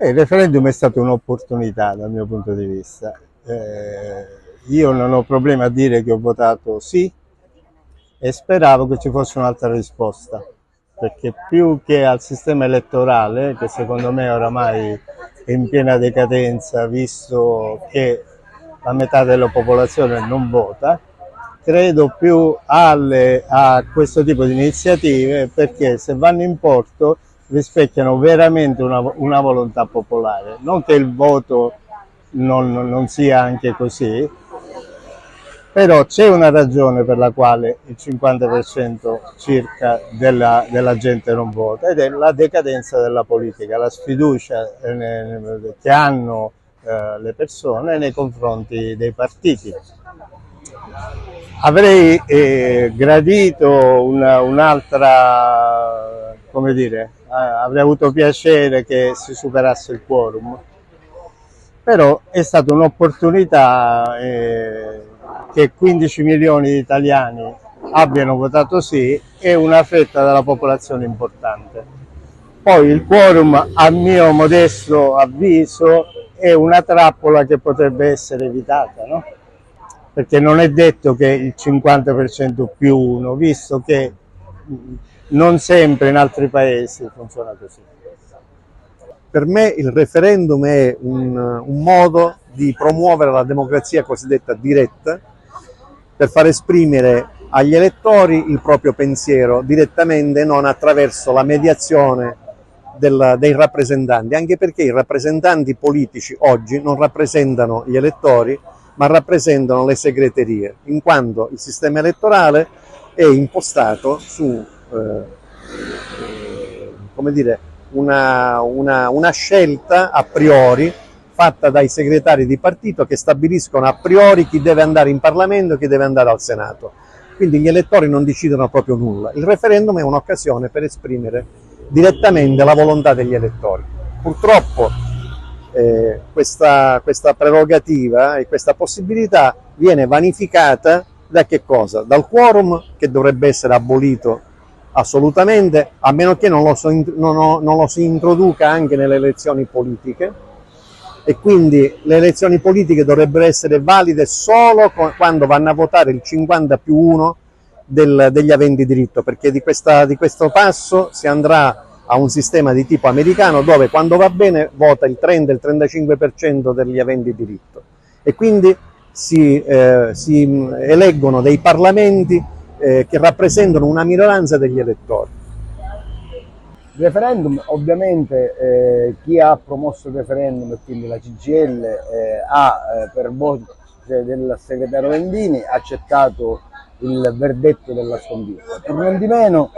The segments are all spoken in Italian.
Il referendum è stata un'opportunità dal mio punto di vista. Io non ho problema a dire che ho votato sì e speravo che ci fosse un'altra risposta, perché più che al sistema elettorale, che secondo me oramai è in piena decadenza, visto che la metà della popolazione non vota, credo più a questo tipo di iniziative, perché se vanno in porto rispecchiano veramente una volontà popolare. Non che il voto non sia anche così, però c'è una ragione per la quale il 50% circa della gente non vota, ed è la decadenza della politica, la sfiducia che hanno le persone nei confronti dei partiti. Avrei gradito un'altra, come dire, avrei avuto piacere che si superasse il quorum, però è stata un'opportunità che 15 milioni di italiani abbiano votato sì e una fetta della popolazione importante. Poi il quorum, a mio modesto avviso, è una trappola che potrebbe essere evitata, no? Perché non è detto che il 50% più uno, visto che non sempre in altri paesi funziona così. Per me il referendum è un modo di promuovere la democrazia cosiddetta diretta per far esprimere agli elettori il proprio pensiero direttamente, non attraverso la mediazione dei rappresentanti, anche perché i rappresentanti politici oggi non rappresentano gli elettori, ma rappresentano le segreterie, in quanto il sistema elettorale è impostato su come dire, una scelta a priori fatta dai segretari di partito che stabiliscono a priori chi deve andare in Parlamento e chi deve andare al Senato. Quindi gli elettori non decidono proprio nulla. Il referendum è un'occasione per esprimere direttamente la volontà degli elettori. Purtroppo questa prerogativa e questa possibilità viene vanificata da che cosa? Dal quorum, che dovrebbe essere abolito assolutamente, a meno che non lo si introduca anche nelle elezioni politiche, e quindi le elezioni politiche dovrebbero essere valide solo quando vanno a votare il 50 più 1 degli aventi diritto, perché di questo passo si andrà a un sistema di tipo americano dove quando va bene vota il 30-35% degli aventi diritto, e quindi si eleggono dei parlamenti che rappresentano una minoranza degli elettori. Il referendum, ovviamente, chi ha promosso il referendum e quindi la CGIL per voto del segretario Vendini accettato il verdetto della sconfitta. Per non di meno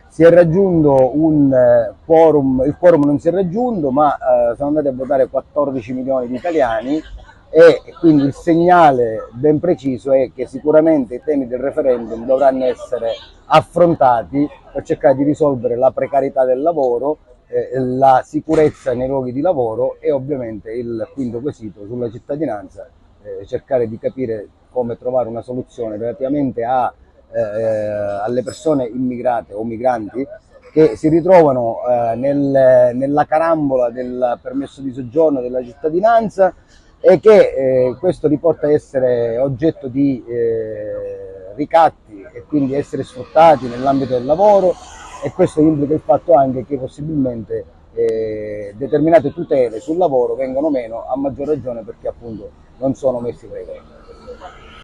si è raggiunto un quorum, il quorum non si è raggiunto, ma sono andati a votare 14 milioni di italiani, e quindi il segnale ben preciso è che sicuramente i temi del referendum dovranno essere affrontati per cercare di risolvere la precarietà del lavoro, la sicurezza nei luoghi di lavoro e ovviamente il quinto quesito sulla cittadinanza, cercare di capire come trovare una soluzione relativamente alle persone immigrate o migranti che si ritrovano nella carambola del permesso di soggiorno, della cittadinanza, e che questo li porta a essere oggetto di ricatti e quindi essere sfruttati nell'ambito del lavoro, e questo implica il fatto anche che possibilmente determinate tutele sul lavoro vengono meno, a maggior ragione perché appunto non sono messi in regola.